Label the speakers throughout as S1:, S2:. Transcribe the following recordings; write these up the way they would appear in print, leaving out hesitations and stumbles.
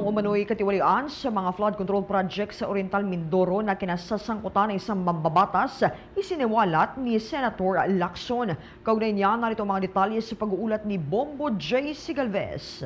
S1: ang umano'y katiwalian sa mga flood control project sa Oriental Mindoro na kinasasangkutan ng isang mambabatas, isiniwalat ni Senator Lacson. Kaugnay niya, narito ang mga detalye sa pag-uulat ni Bombo J. Sigalvez.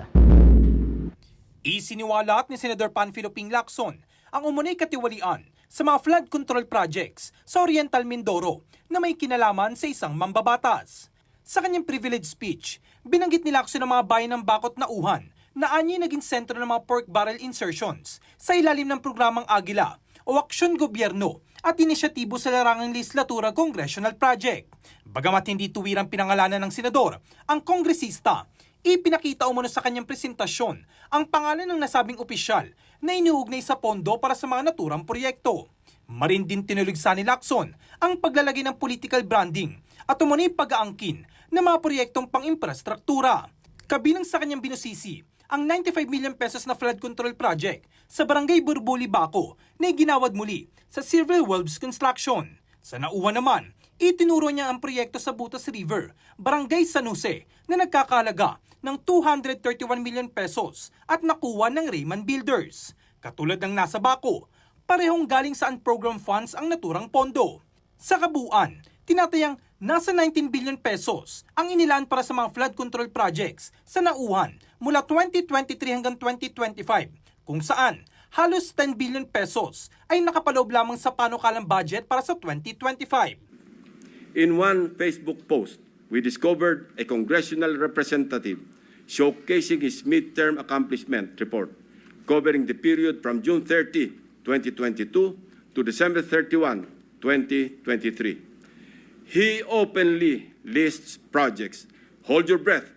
S2: Isiniwalat ni Senador Panfilo Ping Lacson ang umano'y katiwalian sa mga flood control projects sa Oriental Mindoro na may kinalaman sa isang mambabatas. Sa kanyang privilege speech, binanggit ni Lacson ang mga bayan ng Bakot na Uhan na anya'y naging sentro ng mga pork barrel insertions sa ilalim ng programang Agila o Aksyon Gobyerno at inisyatibo sa larangang legislatura congressional project. Bagamat hindi tuwirang pinangalanan ng senador, ang kongresista, ipinakita umano sa kanyang presentasyon ang pangalan ng nasabing opisyal na iniugnay sa pondo para sa mga naturang proyekto. Marin din tinuligsa ni Lacson ang paglalagay ng political branding at umano'y pag-aangkin ng mga proyektong pang-infrastruktura. Kabilang sa kanyang binusisi ang 95 million pesos na flood control project sa Barangay Burbuli, Baco na ginawad muli sa Silver Wolves Construction. Sa Nauhan naman, itinuro niya ang proyekto sa Butas River, Barangay San Jose na nagkakahalaga ng 231 million pesos at nakuha ng Rayman Builders. Katulad ng nasa Baco, parehong galing sa unprogrammed funds ang naturang pondo. Sa kabuuan, tinatayang nasa 19 billion pesos ang inilaan para sa mga flood control projects sa Nauhan mula 2023 hanggang 2025, kung saan halos 10 billion pesos ay nakapaloob lamang sa panukalang budget para sa 2025.
S3: In one Facebook post, we discovered a congressional representative showcasing his midterm accomplishment report covering the period from June 30, 2022 to December 31, 2023. He openly lists projects, hold your breath,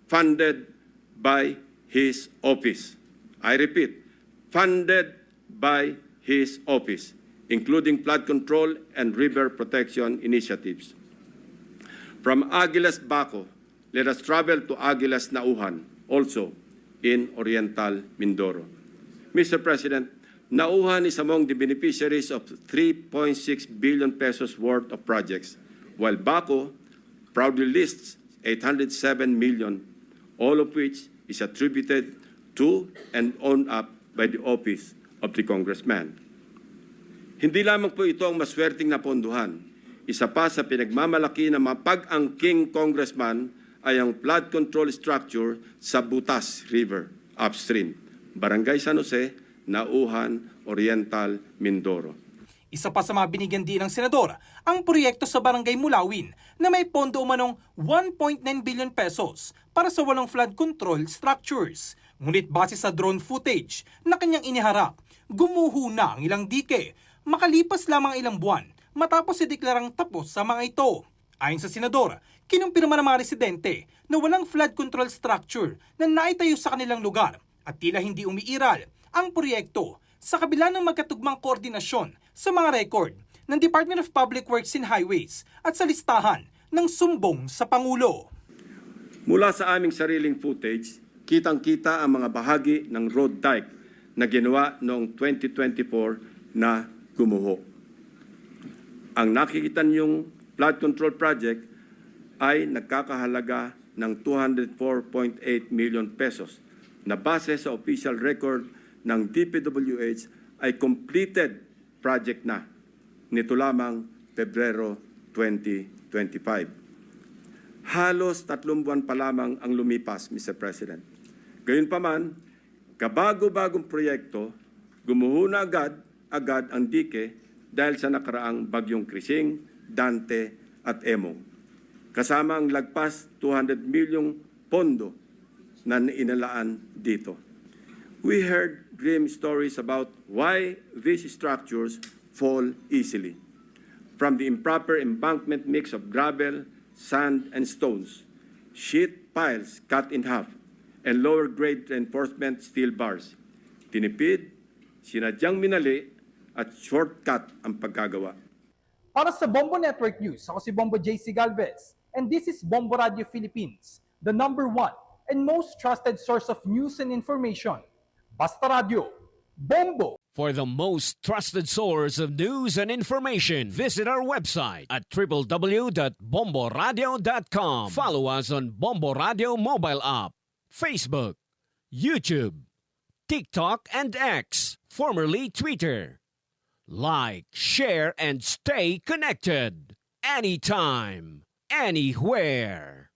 S3: funded by his office. I repeat, funded by his office, including flood control and river protection initiatives. From Aguilas Baco, let us travel to Aguilas Nauhan, also in Oriental Mindoro. Mr. President, Nauhan is among the beneficiaries of 3.6 billion pesos worth of projects, while Baco proudly lists 807 million, all of which is attributed to and owned up by the office of the congressman. Hindi lamang po ito ang maswerteng naponduhan. Isa pa sa pinagmamalaki ng mga pag-angking congressman ay ang flood control structure sa Butas River upstream, Barangay San Jose, Nauhan, Oriental, Mindoro.
S2: Isa pa sa mga binigyan din ng senador, ang proyekto sa Barangay Mulawin na may pondo umanong 1.9 billion pesos para sa 8 flood control structures. Ngunit base sa drone footage na kanyang iniharap, gumuho na ang ilang dike, makalipas lamang ilang buwan matapos ideklarang tapos sa mga ito. Ayon sa senador, kinumpirma ng mga residente na walang flood control structure na naitayo sa kanilang lugar at tila hindi umiiral ang proyekto sa kabila ng magkatugmang koordinasyon sa mga record ng Department of Public Works and Highways at sa listahan ng sumbong sa Pangulo.
S3: Mula sa aming sariling footage, kitang-kita ang mga bahagi ng road dike na ginawa noong 2024 na gumuho. Ang nakikita niyong flood control project ay nagkakahalaga ng 204.8 million pesos na base sa official record ng DPWH ay completed project na nito lamang Pebrero 2025. Halos 3 buwan pa lamang ang lumipas, Mr. President. Gayunpaman, kabago-bagong proyekto, gumuho na agad ang dike dahil sa nakaraang bagyong Krising, Dante at Emong. Kasama ang lagpas 200 milyong pondo na inalaan dito. We heard grim stories about why these structures fall easily. From the improper embankment mix of gravel, sand, and stones, sheet piles cut in half, and lower-grade reinforcement steel bars. Tinipid, sinadyang minali, at shortcut ang pagkagawa.
S4: Para sa Bombo Network News, ako si Bombo J. Sigalvez, and this is Bombo Radio Philippines, the #1 and most trusted source of news and information. Basta Radio, Bombo!
S5: For the most trusted source of news and information, visit our website at www.bomboradio.com. Follow us on Bombo Radio mobile app, Facebook, YouTube, TikTok, and X, formerly Twitter. Like, share, and stay connected. Anytime, anywhere.